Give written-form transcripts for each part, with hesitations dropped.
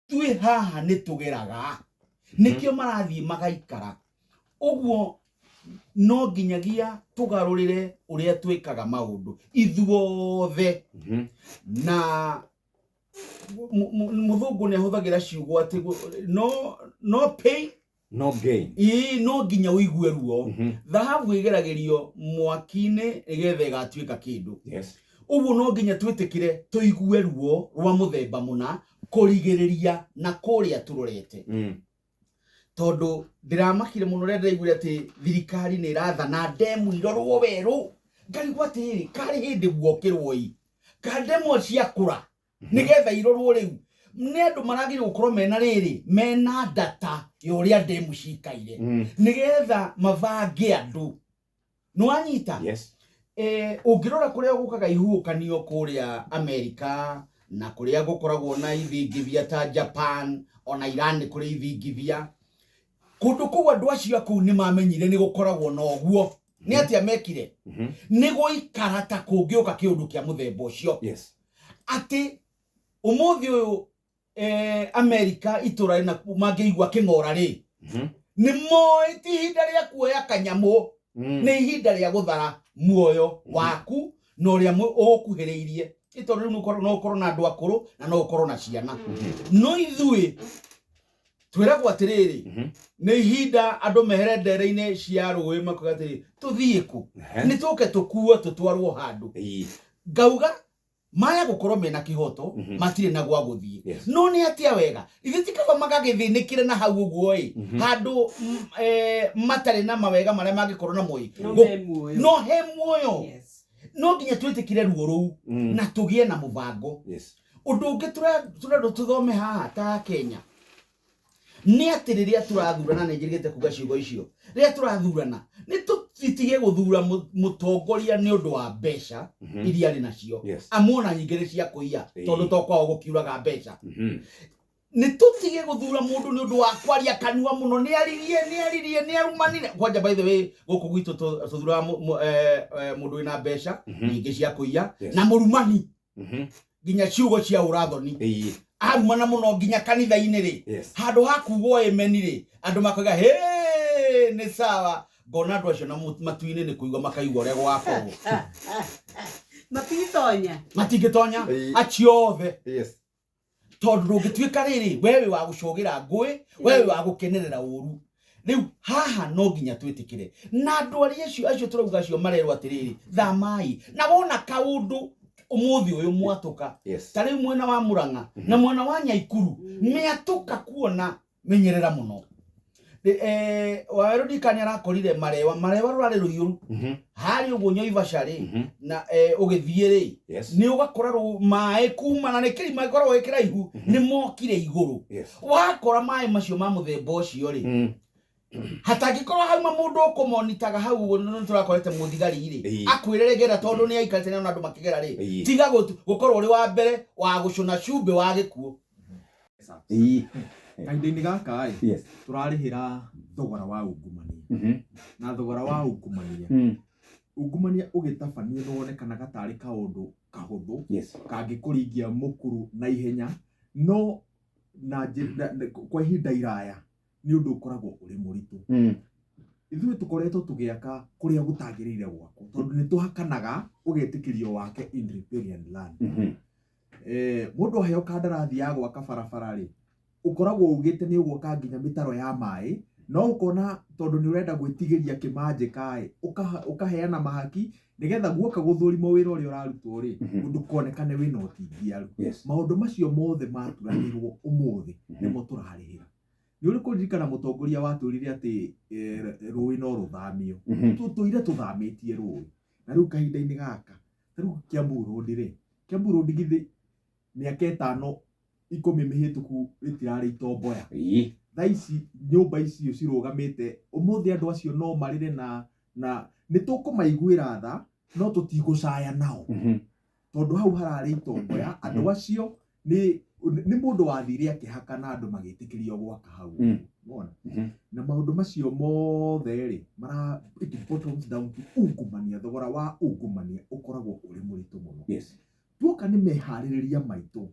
twi haha nitugeraga nikio marathie magaikara uguo no nginyagia tugarurire uria twikaga maundu ithuothe na muthungu ne huthagira ciugo ati no pay no gain no nginya uigue ruo thahabu igeragerio mwakine igethe igatwika kindu yes uguo no nginya twitikire tuigue ruo rwa muthemba muna kurigiriria na kuria turorete tondu ndiramakire muno ria ndaiguire ati thirikari ni irathana ndemu irorwo weru ngarigwa atiri kari hindi guokirwo ka ndemu ciakura nigetha irorwo riu ni andu maragire gukorwo mena data yoria ndemu cikaire nigetha mavange andu no anyita yes ungirora kuria gukaga ihukanio kuria America na kuria gukoragwo na ithingithia ta Japan ona Iran kuria ithingithia kundu kuwa andu acio kuu ni mamenyire ni gukoragwo na oguo ni atia mekire ni guikara ta kungioka kiundu kia muthemba ucio yes ati umuthi uyu America itura na mangeigwa kingora ri ni moiti hinda ria kuoya kanyamu ni hinda ria guthara muoyo waku no ria ukuhiriirie itora riu no ukorwo na andu akuru na no ukorwo na ciana no ithui twiragwo atiriri ni hinda andu mehere ndere-ini cia ruwi makuga atiri tuthie ku ni tuke tukuo tutwarwo handu ngauga maya gukorwo mena kihoto matire na gwa guthie no ni atia wega ithi tikaba magagithinikire na hau uguo handu matare na mawega maria mangikorwo na moi no he muoyo no nginya twitikire ruo ruu na tugie na mubango undu ungi turendo tuthome haha ta Kenya ni atiriria turathurana na njirigite kuga ciugo icio ria turathurana ni tutige guthura mutongoria ni undu wa mbeca iria ari nacio amona nyingire cia kuiya tondu tokwa gukiuraga mbeca ni tutige guthura mundu ni undu wa kwaria kanua muno ni aririe ni arumanire kwanja by the way guku gwitu tuthura mundu wina mbeca nyingi cia kuiya na murumani nginya ciugo cia urathoni arumana muno nginya kanitha-ini ri handu hakugwo amen ri andu makaga ni sawa ngona andu acio na matu-ini ni kuigwa makaigwa uria gwakorwo matingitonya aciothe tondu ndungituika riri wewe wa gucogira ngui wewe wa gukenerera uru riu haha no nginya twitikire na andu acio turauga acio marerwa atiriri thamai na wona kaundu umuthi uyu mwatuka tari mwena wa Murang'a na mwena wa Nyaikuru miatuka kuona menyerera muno waweru dikanya rakorire marewa rurari ruyuru hari uguo Nyoivasha ri na ugithie ri ni ugakora mai kuma na nekiri mai korwo wekira ihu ni mokire iguru wakora mai macio ma muthemba ucio ri hatangikorwo hauma mundu ukumonitaga hau no turakorete muthigari ri akwirerengera tondu ni aikarite na andu makigera ri tiga gukorwo uri wa mbere wa gucuna cumbe wa gikuo kainde-ini gaka turarihira thogora wa ungumania na thogora wa ungumania ugitabania no wonekana gatari kaundu kahuthu kangikuringia mukuru na ihenya no na kwa ihinda iraya ni undu ukoragwo uri muritu ithuĩ tukoretwo tugiaka kuria gutagirire gwako tondu ni tuhakanaga ugetikirio wake in riparian land mundu aheo kandarathi ya gwaka barabara ri ukoragwo ugite ni ugwaka nginya mitaro ya mai no ukona tondu ni urenda gwitigiria kimanjika ukaheana mahaki nigetha guoka guthurimo wira uria urarutwo ri undu kuonekane wina utingiaru maundu macio mothe maturanirwo umuthi nimo turarihira ni uri kuririkana mutongoria waturire ati ruwi no ruthamio tuire tuthamitie ruwi na riu kahinda-ini gaka riu Kiambu Road githi miaka 5 10 mihituku ritirari itomboya tha ici nyumba icio cirugamite umuthi andu acio no marire na ni tukumaiguira tha no tutigucaya nao tondu hau harari itomboya andu acio ni mundu wathire akihaka na andu magitikirio gwaka hau umeona na maundu macio mothe ri mara it bottoms down to ungumania thogora wa ungumania ukoragwo uri muritu muno tuoka ni mehaririria maitu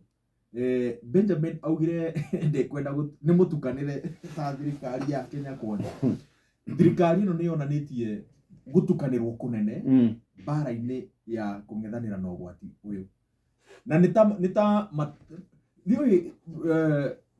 Benjamin augire ndekwenda nĩ mũtukanĩre ta thirikari ya Kenya Kwanza. Thirikari ĩno nĩ yonanĩtie gũtukanĩrwo kũnene mbara-inĩ ya kũng'ethanĩra na ũgwati ũyũ. Na nĩ ta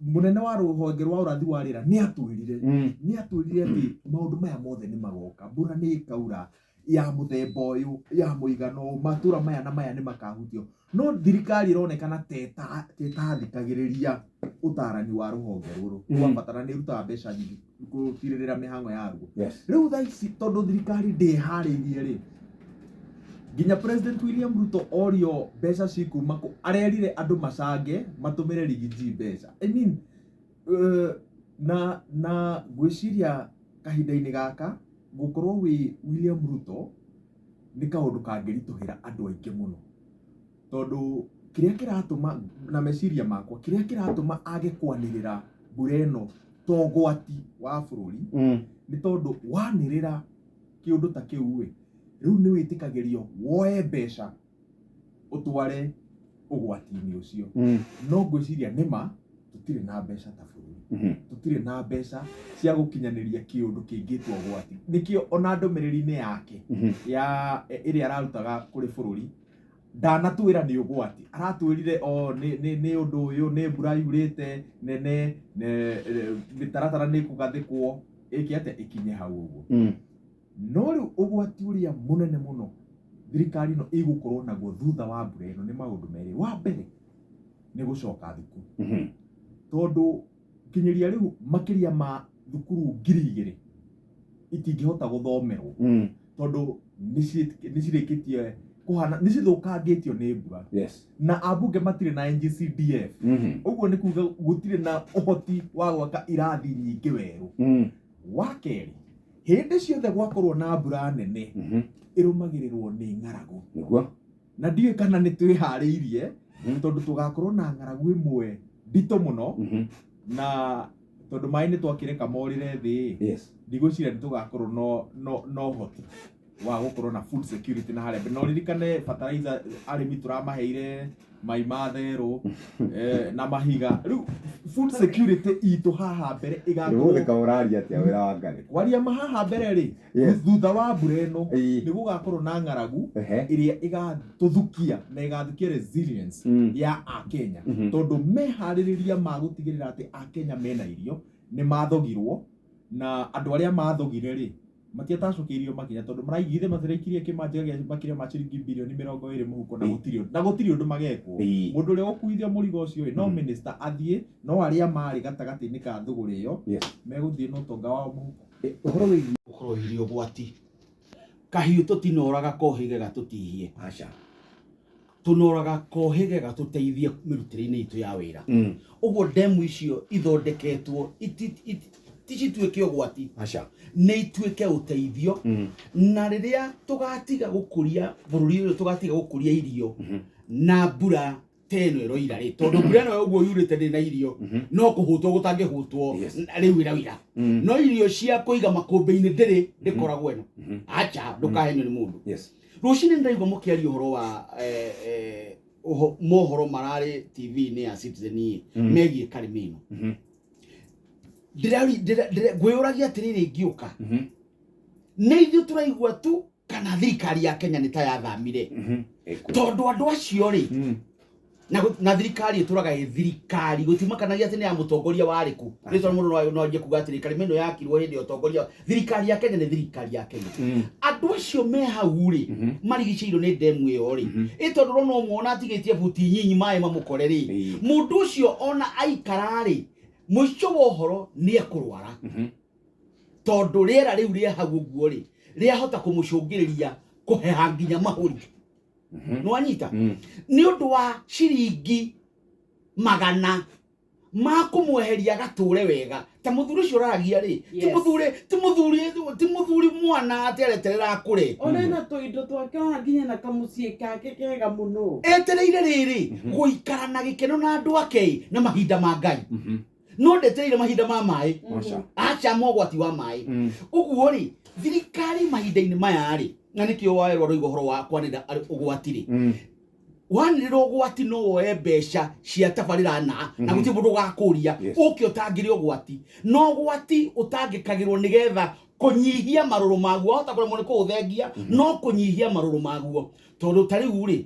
munene wa rũhonge rwa ũrathi wa rĩera nĩ atwĩrire atĩ maũndũ maya mothe nĩ magoka, mbura nĩ ĩkaura ya mũthemba ũyũ, ya mũigano, matũra maya na maya nĩ makahutio. No thirikari ĩronekana tetathikagĩrĩria ũtarani wa rũhonge rũrũ. Kwabatara nĩ ĩrutaga mbeca nyingĩ gũtirĩrĩra mĩhang'o ya ruo. Rĩu thaa ici tondũ thirikari ndĩharĩirie rĩ, nginya President William Ruto orio mbeca cikuma arerire andũ macange matũmĩre rigiji mbeca. I mean na gwĩciria kahinda-inĩ gaka gũkorwo wĩ William Ruto nĩ kaũndũ kangĩritũhĩra andũ aingĩ mũno, tondũ kĩrĩa kĩratũma na meciria makwa kĩrĩa kĩratũma age kwanĩrĩra mbura ĩno ta ũgwati wa bũrũri nĩ tondũ wanĩrĩra kĩũndũ ta kĩu rĩu nĩ wĩtĩkagĩrio woe mbeca ũtware ũgwati-inĩ ũcio. No ngwĩciria nĩma tũtirĩ na mbeca ta bũrũri, tũtirĩ na mbeca cia gũkinyanĩria kĩũndũ kĩngĩtwo ũgwati. Nĩkĩo ona ndũmĩrĩri-inĩ yake ya ĩrĩa ararutaga kũrĩ bũrũri ndanatwĩra nĩ ũgwati, aratwĩrire nĩ ũndũ ũyũ, nĩ mbura yurĩte nene, mĩtaratara nĩ ĩkũgathĩkwo ĩkinye hau ũguo. No rĩu ũgwati ũrĩa mũnene mũno thirikari ĩno ĩgũkorwo naguo thutha wa mbura ĩno nĩ maũndũ merĩ. Wa mbere nĩ gũcoka thukuru, tondũ kinyĩria rĩu makĩria ma thukuru 2,000 itingĩhota gũthomerwo tondũ nĩ cirĩkĩtie kuhana, nĩ cithũkangĩtio nĩ mbura. Na ambunge matirĩ na NGCDF, ũguo nĩ kuga gũtirĩ na ũhoti wa gwaka irathi nyingĩ werũ. Wa kerĩ, hĩndĩ ciothe gwakorwo na mbura nene ĩrũmagĩrĩrwo nĩ ng'aragu, na ndiũĩ kana nĩ twĩharĩirie tondũ tũgakorwo na ng'aragu ĩmwe nditũ mũno, na tondũ maĩ nĩ twakĩreka morĩre thĩ, ndigwĩciria nĩ tũgakorwo no ũhoti wa gũkorwo na food security na harĩa. No ririkane fertilizer arĩmi tũramaheire mai ma therũ na mahiga. Rĩu food security itũ haha mbere igakorwo ũraria atĩa wĩra wa Ngarĩ? Kwaria mahaha mbere rĩ, thutha wa mbura ĩno nĩ gũgakorwo na ng'aragu ĩrĩa igatũthukia na igathukia resilience ya Akenya, tondũ meharĩrĩria ma gũtigĩrĩra atĩ Akenya mena irio nĩ mathogirwo, na andũ arĩa mathogire rĩ matiatacũkĩirio makinya, tondũ maraigithia mathireikirie kĩmanjĩka gĩa makĩria ma ciringi birioni 20 mũhuko na gũtirĩ ũndũ magekwo. Mũndũ ũrĩa ũkuithia mũrigo ũcio no minister athiĩ, no arĩa marĩ gatagatĩ-inĩ ka thũgũrĩ ĩyo megũthiĩ na ũtonga wao mũhuko. Ũhoro wĩgiĩ ũgwati, kahiũ tũtinoraga kohĩge gatũtihie, aca tũnoraga kohĩge gatũteithie mĩrutĩre-inĩ itũ ya wĩra. Ũguo ndemu icio ithondeketwo ticituĩke ũgwati, aca nĩ ituĩke ũteithio. Na rĩrĩa tũgatiga gũkũria bũrũri ũyũ, tũgatiga gũkũria irio na mbura teno ĩroira rĩ, tondũ mbura ĩno ũguo yurĩte ndĩ na irio no kũhũtwo gũtangĩhũtwo rĩu ĩrawira, no irio cia kũiga makũmbĩ-inĩ ndĩrĩ ndĩkoragwo ĩno, aca ndũkahenio nĩ mũndũ. Rũciinĩ nĩ ndaigua mũkĩaria ũhoro wa mohoro mararĩ TV-inĩ ya Citizen megiĩ Karĩmĩ ĩno. Ngwĩyũragia atĩrĩrĩ ngĩũka, nĩ ithuĩ tũraigua tu kana thirikari ya Kenya nĩ ta yathamire? Tondũ andũ acio rĩ, na thirikari ĩtũraga ĩ thirikari, gũtimakanagia atĩ nĩ ya mũtongoria warĩ kũ. Nĩ tondũ mũndũ no anjie kuga atĩrĩ Karĩmĩ ĩno yakirwo hĩndĩ ya ũtongoria. Thirikari ya Kenya nĩ thirikari ya Kenya. Andũ acio me hau rĩ marigicĩirwo nĩ ndemu ĩyo rĩ, tondũ ũrona ũmwe ona atigĩtie buti nyinyi maĩ mamũkore rĩ, mũndũ ũcio ona aikara rĩ mũico wa ũhoro nĩ ekũrwara, tondũ rĩera rĩu rĩa hau ũguo rĩ rĩahota kũmũcũngĩrĩria kũheha nginya mahũri. Nĩ wanyita? Nĩ ũndũ wa ciringi 100 ma kũmweheria gatũre wega. Ta mũthuri ũcio ũraragia rĩ, ti mũthuri mwana atĩ areterera akũre. Ona tũindo twake ona nginya na kamũciĩ kake kega mũno. Etereire rĩrĩ gũikara na gĩkeno na andũ ake na mahinda ma Ngai. No ndetereire mahinda ma maĩ, aca mogwati wa maĩ. Ũguo rĩ thirikari mahinda-inĩ maya rĩ, na nĩkĩo waerwo rĩu ũhoro wa kwanĩra ũgwati rĩ, wanĩrwo gwati no woe mbeca cia tabarĩra na gũtirĩ mũndũ gakũria ũke ũtangĩre ũgwati no gwati ũtangĩkagĩrwo nĩgetha kũnyihia marũrũ maguo hota kũremwo nĩ kũũthengia no kũnyihia marũrũ maguo tondũ ta rĩu rĩ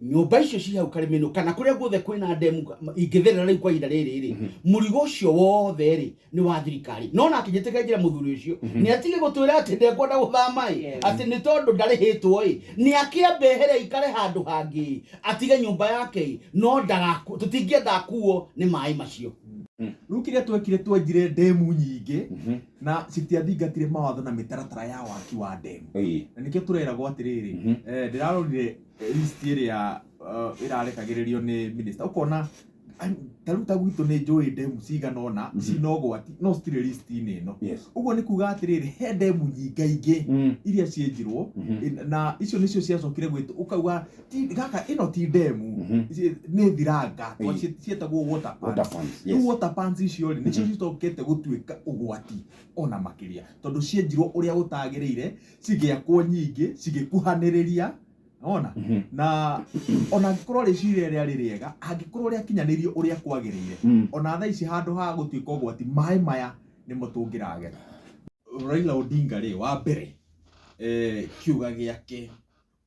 nyũmba icio ci hau Karĩmĩnũ kana kũrĩa guothe kwĩna ndemu ingĩtherera rĩu kwa ihinda rĩrĩ rĩ mũrigo ũcio wothe rĩ nĩ wa thirikari no nake njĩtĩkĩra njĩra mũthuri ũcio nĩ atige gũtwĩra atĩ ndekwenda gũthama atĩ nĩ tondũ ndarĩhĩtwo nĩ akĩambe ehere ikare handũ hangĩ atige nyũmba yake no tũtingĩenda akuo nĩ maĩ macio rĩu kĩrĩa twekire twenjire ndemu nyingĩ na citiathingatire mawatho na mĩtaratara ya waki wa ndemu na nĩkĩo tũreragwo atĩrĩrĩ ndĩrarorire list ĩrĩa ĩrarekagĩrĩrio nĩ minister ũkona tarĩu ta gwitũ nĩ njũĩ ndemu cigana ũna cina ũgwati no citirĩ list-inĩ ĩno ũguo nĩ kuga atĩrĩrĩ he ndemu nyingaingĩ iria cienjirwo na icio nĩcio ciacokire gwĩtwo ũkauga gaka ĩno ti ndemu nĩ thiranga cietagwo water pans rĩu water pans icio rĩ nĩcio citokete gũtuĩka ũgwati ona makĩria tondũ cienjirwo ũrĩa gũtagĩrĩire cigĩakwo nyingĩ cigĩkuhanĩrĩria ona na ona angĩkorwo rĩciria rĩrĩa rĩrĩega angĩkorwo rĩakinyanĩrio ũrĩa kwagĩrĩire ona thaa ici handũ ha gũtuĩka ũgwati maĩ maya nĩmo tũngĩragera Raila Odinga rĩ wa mbere kiuga gĩake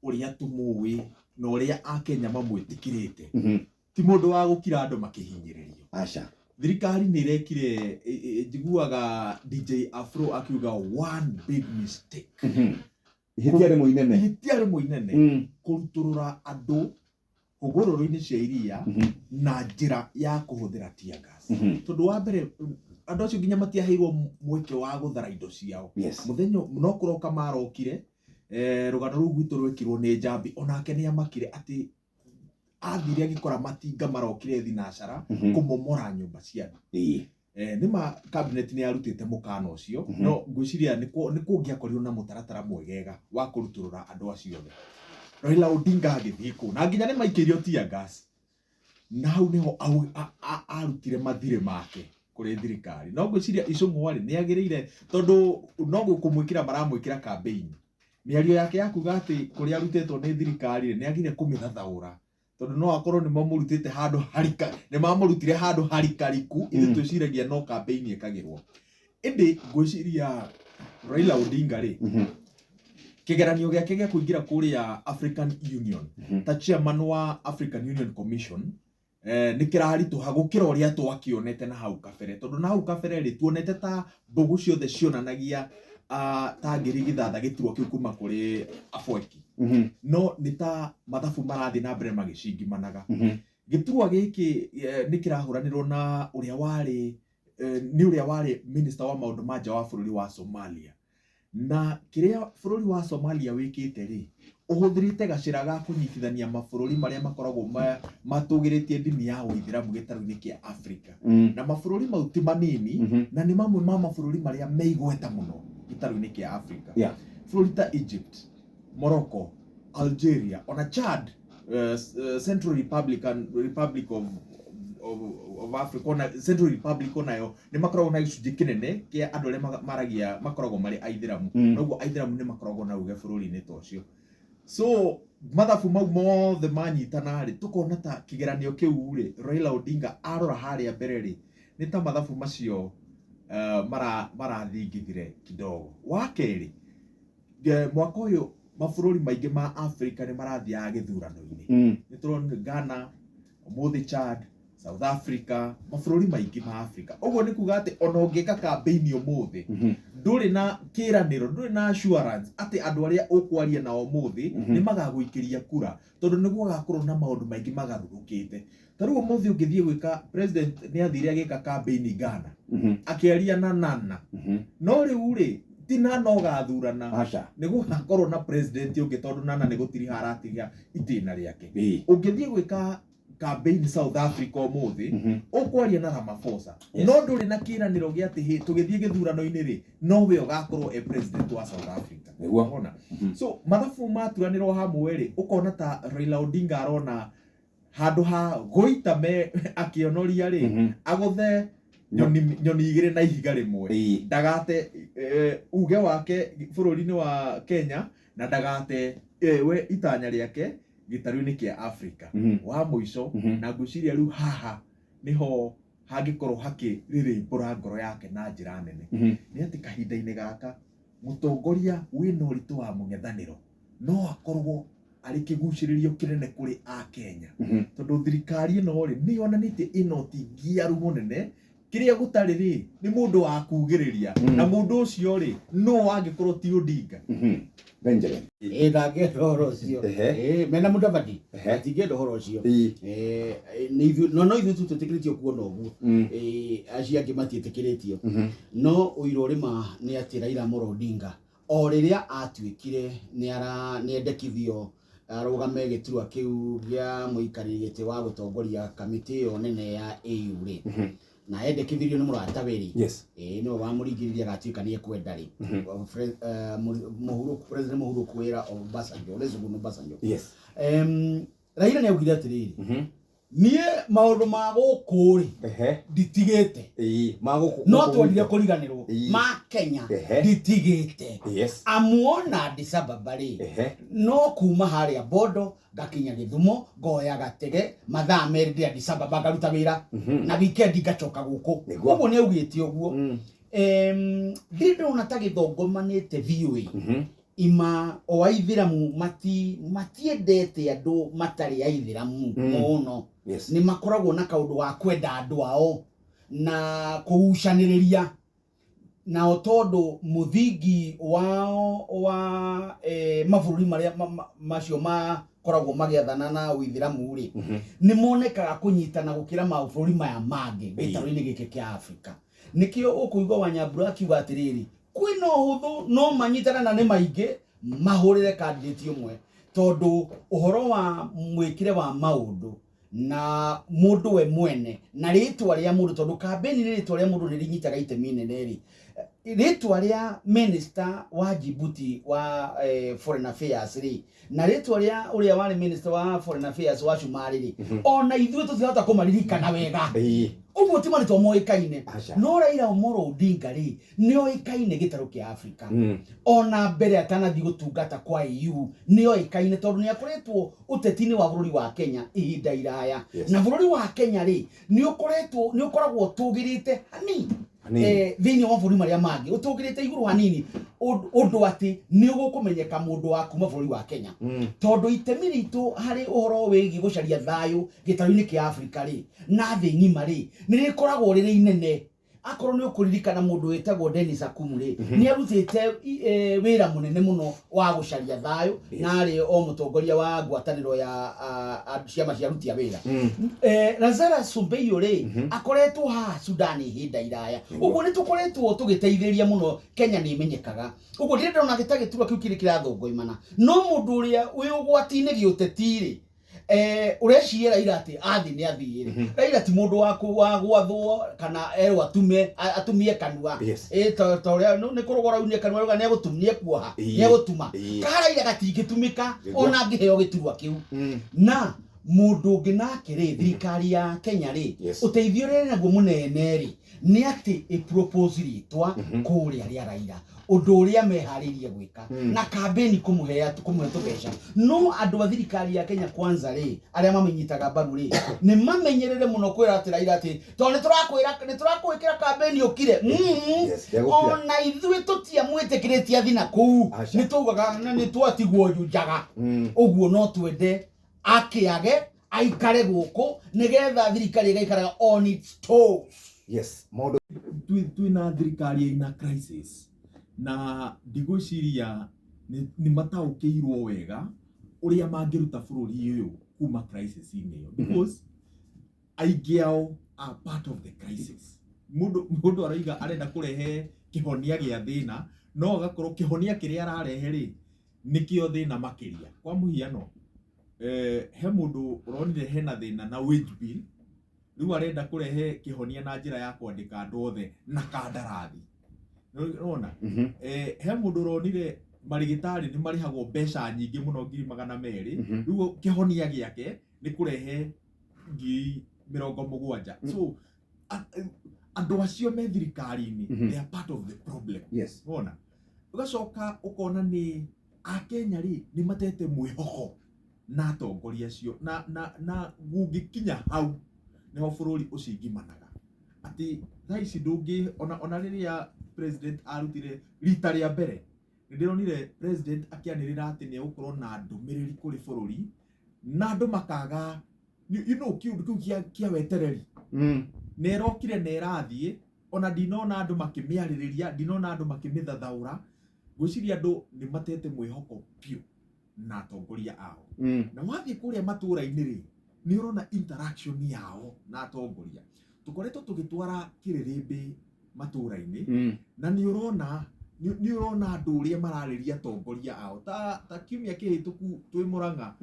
ũrĩa tũmũĩ na ũrĩa akenya mamwĩtĩkĩrĩte ti mũndũ wa gũkira andũ makĩhinyĩrĩrio aca thirikari nĩ irekire njiguaga DJ Afro akiuga one big mistake ihĩtia rĩmwe inene kũrutũrũra andũ hũgũrũrũ-inĩ cia iria na njĩra ya kũhũthĩra tear gas tondũ wa mbere andũ acio nginya matiaheirwo mweke wa gũthara indo ciao mũthenya no kũroka marokire rũgano rũu gwitũ rwekirwo nĩ Njambi onake nĩ amakire atĩ athire agĩkora matinga marokire thinacara kũmomora nyũmba cia andũ nĩma cabinet nĩ yarutĩte mũkana ũcio no ngwĩciria nĩ kũngĩakorirwo na mũtaratara mwegega wa kũrutũrũra andũ acio othe Raila Odinga agĩthiĩ kũu na nginya nĩ maikĩrio tear gas na hau nĩho arutire mathirĩ make kũrĩ thirikari no ngwĩciria Icũng'wa nĩ agĩrĩire tondũ no kũmwĩkĩra maramwĩkĩra campaign mĩario yake ya kuga atĩ kũrĩa arutĩtwo nĩ thirikari nĩ agire kũmĩthathaũra tondũ no akorwo nĩ mamũrutĩte handũ harika nĩ mamũrutire handũ harikariku ithuĩ twĩciragia no campaign ĩkagĩrwo ĩndĩ ngwĩciria Raila Odinga rĩ kĩgeranio gĩake gĩa kũingĩra kũrĩa African Union ta chairman wa African Union Commission nĩ kĩraritũha gũkĩra ũrĩa twakĩonete na hau kabere tondũ na hau kabere rĩ tuonete ta mbũgũ ciothe cionanagia ta ngiri gĩthatha gĩturwa kĩu kuma kũrĩ Afweki no nĩ ta mathabu marathiĩ na mbere magĩcingimanaga gĩturwa gĩkĩ nĩ kĩrahũranĩrwo na ũrĩa warĩ minister wa maũndũ ma nja wa bũrũri wa Somalia na kĩrĩa bũrũri wa Somalia wĩkĩte rĩ ũhũthĩrĩte gacĩra ga kũnyitithania mabũrũri marĩa makoragwo matũgĩrĩtie ndini ya Ũithĩramu gĩtarũ-inĩ kĩa Afrika na mabũrũri mau ti manini na nĩ mamwe ma mabũrũri marĩa me igweta mũno gĩtarũ-inĩ kĩa Afrika bũrũri ta Egypt, Morocco, Algeria ona Chad, Central Republic of Africa ona Central Republic onayo nĩ makoragwo na gĩcunjĩ kĩnene kĩa andũ arĩa maragia makoragwo marĩ Aithĩramu noguo Aithĩramu nĩ makoragwo na uge bũrũri-inĩ ta ũcio so mathabu mau mothe manyitana rĩ tũkona ta kĩgeranio kĩu rĩ Raila Odinga arora harĩa mbere rĩ nĩ ta mathabu macio marathingithire kidogo wa kerĩ mwaka ũyũ mabũrũri maingĩ ma Africa nĩ marathiaga gĩthurano-inĩ nĩ tũrona Ghana ũmũthĩ Chad South Africa mabũrũri maingĩ ma Africa ũguo nĩ kuga atĩ ona ũngĩka campaign ũmũthĩ ndũrĩ na kĩranĩro ndũrĩ na assurance atĩ andũ arĩa ũkwaria nao ũmũthĩ nĩ magagũikĩria kura tondũ nĩguo gakorwo na maũndũ maingĩ magarũrũkĩte ta rĩu ũmũthĩ ũngĩthiĩ gwĩka president nĩ athire agĩka campaign Ghana akĩaria na Nana no rĩu rĩ ti Nana ũgathurana nĩguo gakorwo na president ũngĩ tondũ Nana nĩ gũtiri haratiga itĩna rĩake ũngĩthiĩ gwĩka campaign South Africa ũmũthĩ ũkwaria na Ramaphosa no ndũrĩ na kĩranĩro gĩa atĩ tũgĩthiĩ gĩthurano-inĩ rĩ no we ũgakorwo president wa South Africa nĩguo so mathabu maturanĩrwo hamwe rĩ ũkona ta Raila Odinga arona handũ ha gũita akĩonoria rĩ agũthe nyoni igĩrĩ na ihiga rĩmwe ndagate uge wake bũrũri-inĩ wa Kenya na ndagate we itanya rĩake gĩtarũ-inĩ kĩa Africa wa mũico na ngwĩciria rĩu haha niho hangĩkorwo hakĩrĩrĩmbũra ngoro yake na njĩra nene nĩ atĩ kahinda-inĩ gaka mũtongoria wĩna ũritũ wa mũng'ethanĩro no akorwo arĩ kĩgucĩrĩrio kĩnene kũrĩ Akenya tondũ thirikari ĩno rĩ nĩ yonanĩtie ĩna ũtingiaru mũnene kĩrĩa gũtarĩ rĩ nĩ mũndũ wa kugĩrĩria na mũndũ ũcio rĩ no angĩkorwo ti Odinga Benjamin ndangĩenda ũhoro ũcio mena Mudavadi atingĩenda ũhoro ũcio no ithuĩ tũtĩkĩrĩtio kuona ũguo acio angĩ matiĩtĩkĩrĩtio no ũira ũrĩma nĩ atĩ Raila Amolo Odinga o rĩrĩa atuĩkire nĩendekithio arũgame gĩturwa kĩu gĩa mũikarĩri gĩtĩ wa gũtongoria kamĩtĩ ĩyo nene ya AU rĩ na endekithirio nĩ mũrata wĩrĩ no wamũringĩrĩria agatuĩka nĩ ekwenda rĩ President Mũhuru kwĩra Obasanjo Olusegun Obasanjo Raila nĩaugire atĩrĩrĩ niĩ maũndũ ma gũkũ rĩ nditigĩte no twendire kũriganĩrwo ma Kenya nditigĩte amuona Addis Ababa rĩ no kuma harĩa Bondo ngakinya Gĩthumo ngoya gatege mathaa merĩ ndĩ Addis Ababa ngaruta wĩra na weekend ngacoka gũkũ ũguo nĩaugĩte ũguo ndĩrona ta gĩthongomanĩte VOA ima o aithĩramu matiendete andũ matarĩ aithĩramu mũno nĩ makoragwo na kaũndũ wa kwenda andũ ao na kũgucanĩrĩria na tondũ mũthingi wao wa mabũrũri marĩa macio makoragwo magĩathana na ũithĩramu rĩ nĩ monekaga kũnyitana gũkĩra mabũrũri maya mangĩ gĩtarũ-inĩ gĩkĩ kĩa Africa nĩkĩo ũkũigua Wanyambura akiuga atĩrĩrĩ kwĩna ũhũthũ no manyitana na nĩ maingĩ mahũrĩre candidate ũmwe tondũ ũhoro wa mwĩkĩre wa maũndũ na mũndũ we mwene na rĩtwa rĩa mũndũ tondũ kambeni nĩ rĩtwa rĩa mũndũ nĩrĩnyitaga itemi inene rĩ rĩtwa rĩa minister wa Djibouti wa foreign affairs rĩ na rĩtwa rĩa ũrĩa warĩ minister wa foreign affairs wa Shumari rĩ ona ithuĩ tũtirahota kũmaririkana wega ũguo ti marĩtwa moĩkaine no Raila Amolo Odinga rĩ nĩoĩkaine gĩtarũ kĩa Africa ona mbere atanathiĩ gũtungata kwa EU nĩoĩkaine tondũ nĩakoretwo ũteti-inĩ wa bũrũri wa Kenya ihinda iraya na bũrũri wa Kenya rĩ nĩũkoragwo ũtũgĩrĩte hanini thĩinĩ wa bũrũri marĩa mangĩ ũtũgĩrĩte igũrũ hanini ũndũ atĩ nĩ ũgũkũmenyeka mũndũ wa kuma bũrũri wa Kenya tondũ itemi ritũ harĩ ũhoro wĩgiĩ gũcaria thayũ gĩtarũ-inĩ kĩa Africa rĩ na thĩ ng'ima rĩ nĩ rĩkoragwo rĩrĩ inene akorwo nĩ ũkũririkana mũndũ wĩtagwo Dennis Akumu rĩ nĩarutĩte wĩra mũnene mũno wa gũcaria thayũ na arĩ o mũtongoria wa ngwatanĩro ya ciama cia aruti a wĩra Lazarus Sumbeyo rĩ akoretwo haha Sudan ihinda iraya ũguo nĩ tũkoretwo tũgĩteithĩrĩria mũno Kenya nĩ imenyekaga ũguo ndĩrenda ndona gĩtagĩturwa kĩu kĩrĩ kĩrathongoimana no mũndũ ũrĩa wĩ ũgwati-inĩ gĩũteti rĩ ũreciria Raila atĩ athi nĩ athire Raila ti mũndũ wa gwathwo kana erwo atumie kanua ta ũrĩa nĩ kũrogora unie kanua rũga nĩegũtumie kuoha nĩegũtuma Raila gatingĩtumĩka ona angĩheo gĩturwa kĩu na mũndũ ũngĩ nake rĩ thirikari ya Kenya rĩ ũteithio rĩrĩ naguo mũnene rĩ nĩ atĩ ĩpropose rĩtwa kũrĩa rĩa Raila ũndũ ũrĩa meharĩirie gwĩka na kambeni kũmũhe tũbeca no andũ a thirikari ya Kenya kwanza rĩ arĩa mamenyitaga mbaru rĩ nĩ mamenyerere mũno kwĩra atĩ Raila atĩ tondũ nĩ tũrakũĩkĩra kambeni ũkire ona ithuĩ tũtiamwĩtĩkĩrĩtie athi na kũu nĩ tugaga nĩ twatigwo njunjaga ũguo no twende akĩage aikare gũkũ nĩgetha thirikari ĩgaikaraga on its toes twĩna thirikari ĩna crisis na ndigwĩciria nĩ mataũkĩirwo wega ũrĩa mangĩruta bũrũri ũyũ kuma crisis-inĩ ĩyo because aingĩ ao are part of the crisis mũndũ arauga arenda kũrehe kĩhonia gĩa thĩna no agakorwo kĩhonia kĩrĩa ararehe rĩ nĩkĩo thĩna makĩria kwa mũhiano he mũndũ ũronire hena thĩna na wage bill rĩu arenda kũrehe kĩhonia na njĩra ya kwandĩka andũ othe na kandarathi Rona he mũndũ ũronire marigĩtarĩ nĩ marĩhagwo mbeca nyingĩ mũno 200,000 rĩu kĩhonia gĩake nĩ kũrehe 70,000 so andũ acio me thirikari-inĩ they are part of the problem Rona ũgacoka ũkona nĩ Akenya rĩ nĩ matete mwĩhoko na atongoria acio na gũngĩkinya hau niho bũrũri ũcio ingimanaga ati thaa ici ndũngĩ ona rĩrĩa president arutire rita rĩa mbere nĩndĩronire president akĩanĩrĩra atĩ nĩ gũkorwo na ndũmĩrĩri kũrĩ bũrũri na andũ makaga kiũndũ kĩu kĩa wetereri nerokire nerathiĩ ona ndinona andũ makĩmĩarĩrĩria ndinona andũ makĩmĩthathaũra gwĩciria andũ nĩ matete mwĩhoko piũ na atongoria ao na wathiĩ kũrĩa matũra-inĩ rĩ nĩ ũrona interaction yao na atongoria tukoretwo tũgĩtwara kĩrĩrĩmbĩ matũra-inĩ na nĩ ũrona andũ ũrĩa mararĩria atongoria ao ta kiumia kĩhĩtũku twĩ Mũrang'a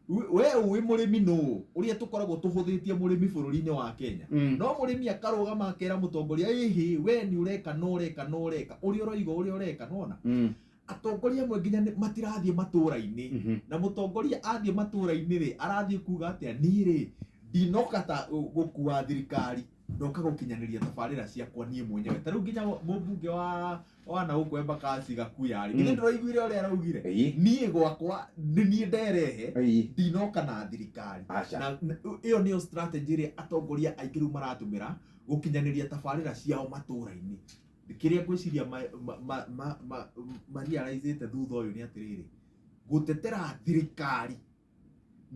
we ũĩ mũrĩmi nũ ũrĩa tũkoragwo tũhũthĩtie mũrĩmi bũrũri-inĩ wa Kenya no mũrĩmi akarũgama akera mũtongoria ĩhĩ we nĩ ũreka ũrĩa ũreka nona atongoria amwe nginya matirathiĩ matũra-inĩ na mũtongoria athiĩ matũra-inĩ rĩ arathiĩ kuga atĩa niĩ rĩ ndinoka ta gũkua thirikari ndoka gũkinyanĩria tabarĩra ciakwa niĩ mwenyewe ta rĩu nginya mũmbunge wa na gũkũ Embakasi Gakuya rĩ nginya ndĩraiguire ũrĩa araugire niĩ gwakwa nĩ niĩ nderehe ndinoka na thirikari na ĩyo nĩyo strategy ĩrĩa atongoria aingĩ rĩu maratũmĩra gũkinyanĩria tabarĩra ciao matũra-inĩ kĩrĩa ngwĩciria mariaraizĩte thutha ũyũ nĩ atĩrĩrĩ gũtetera thirikari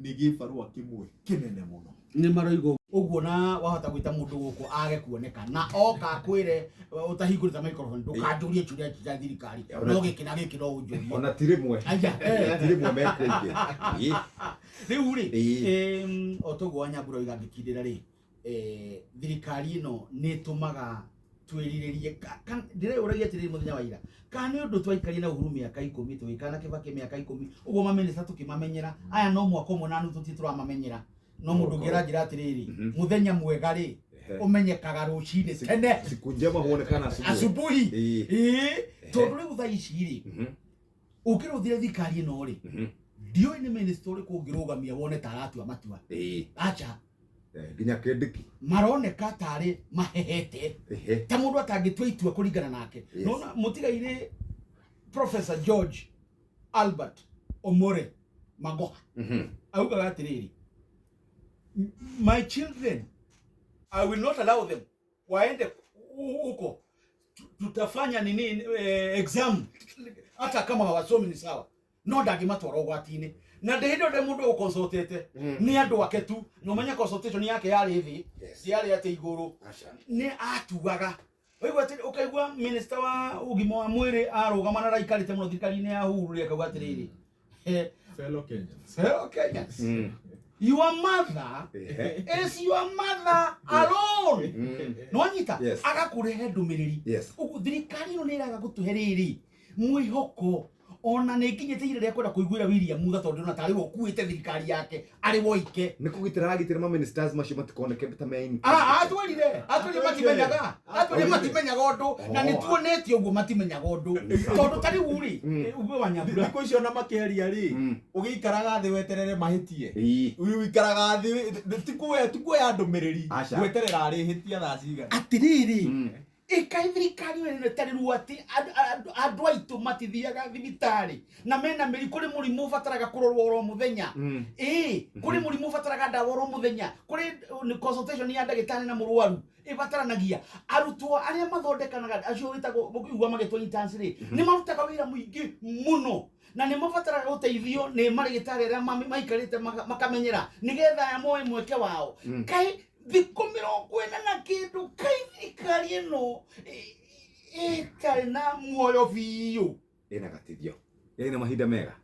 nĩ gĩbarũa kĩmwe kĩnene mũno nĩ maroigo ũguo na wahota gwĩta mũndũ gũkũ age kuoneka na oka akwĩre ũtahingũrĩte microphone ndũkanjũrie ciũria cia thirikari no gĩkĩ na gĩkĩ no ũnjũrie ona ti rĩmwe mekũingĩ rĩu rĩ otũguo wa Nyambura oiga ngĩkindĩra rĩ thirikari ĩno nĩ ĩtũmaga twĩrirĩrie ndĩreũragia atĩrĩrĩ mũthenya wa ira kana nĩ ũndũ twaikarie na Uhuru mĩaka 10 tũgĩikara Kibaki mĩaka 10 ũguo mamĩnĩsta tũkĩmamenyera aya no mwaka ũmwe na nuthu tũtiramamenyera no mũndũ ũngĩra njĩra atĩrĩrĩ mũthenya mwega rĩ ũmenyekaga rũcinĩ tene siku njema huonekana asubuhi tondũ rĩu thaa ici rĩ ũkĩrũthire thirikari ĩno rĩ ndiũĩ nĩ mĩnĩsta ũrĩkũ ũngĩrũgamia wone ta aratua matua acha nginya kendiki maroneka tarĩ mahehete ta mũndũ atangĩtua itua kũringana nake nona mũtigaire Professor George Albert Omore Magoha augaga atĩrĩrĩ my children I will not allow them waende huko tutafanya nini exam hata kama hawasomi ni sawa no ndangĩmatwara ũgwati-inĩ na ndĩhĩndĩ ũrĩa mũndũ ũkonsultĩte nĩ andũ ake tu no menya consultation yake yarĩ thĩ yarĩ atĩ igũrũ nĩ atugaga ũkaigua minister wa ũgima wa mwĩrĩ arũgama na raikarĩte mũno thirikari-inĩ ya Uhuru rĩ akauga atĩrĩrĩ fellow Kenyans your mother is your mother alone no nyita agakũrehe ndũmĩrĩri ũguo thirikari ĩno nĩ ĩraga gũtũhe rĩrĩ mwĩhoko ona nĩ nginyĩte ihinda rĩa kwenda kũiguĩra William Mutha tondũ ona tarĩ ũkuĩte thirikari yake arĩ woike nĩ kũgitĩra ma ministers macio matikoneke ta main atwĩrire matimenyaga ũndũ na nĩ tuonete ũguo matimenyaga ũndũ tondũ tarĩ urĩ ũguo wa Nyambura thikũ icio na makĩaria rĩ ũgĩikaraga thĩ weterere mahĩtie ũgĩikaraga thĩ tikuoya ndũmĩrĩri weterera arĩhĩtia thaa cigana atĩrĩrĩ ikaithirikari nĩ tarĩrwo atĩ andũ aitũ matithiaga thibitarĩ na mena mĩri kũrĩ mũrimũ ũbataraga kũrorwo oro mũthenya kũrĩ mũrimũ ũbataraga ndawa oro mũthenya kũrĩ consultation ya ndagĩtarĩ na mũrwaru ĩbataranagia arutwo arĩa mathondekanaga acio wĩtagwo ũigua magĩtwo interns rĩ nĩ marutaga wĩra mũingĩ mũno na nĩ mabataraga ũteithio nĩ marĩgĩtarĩ arĩa maikarĩte makamenyera nĩgetha moe mweke wao kai thikũ 40 na kĩndũ thirikari ĩno ĩtarĩ na muoyo biũ ĩna gatithio ĩna mahinda mega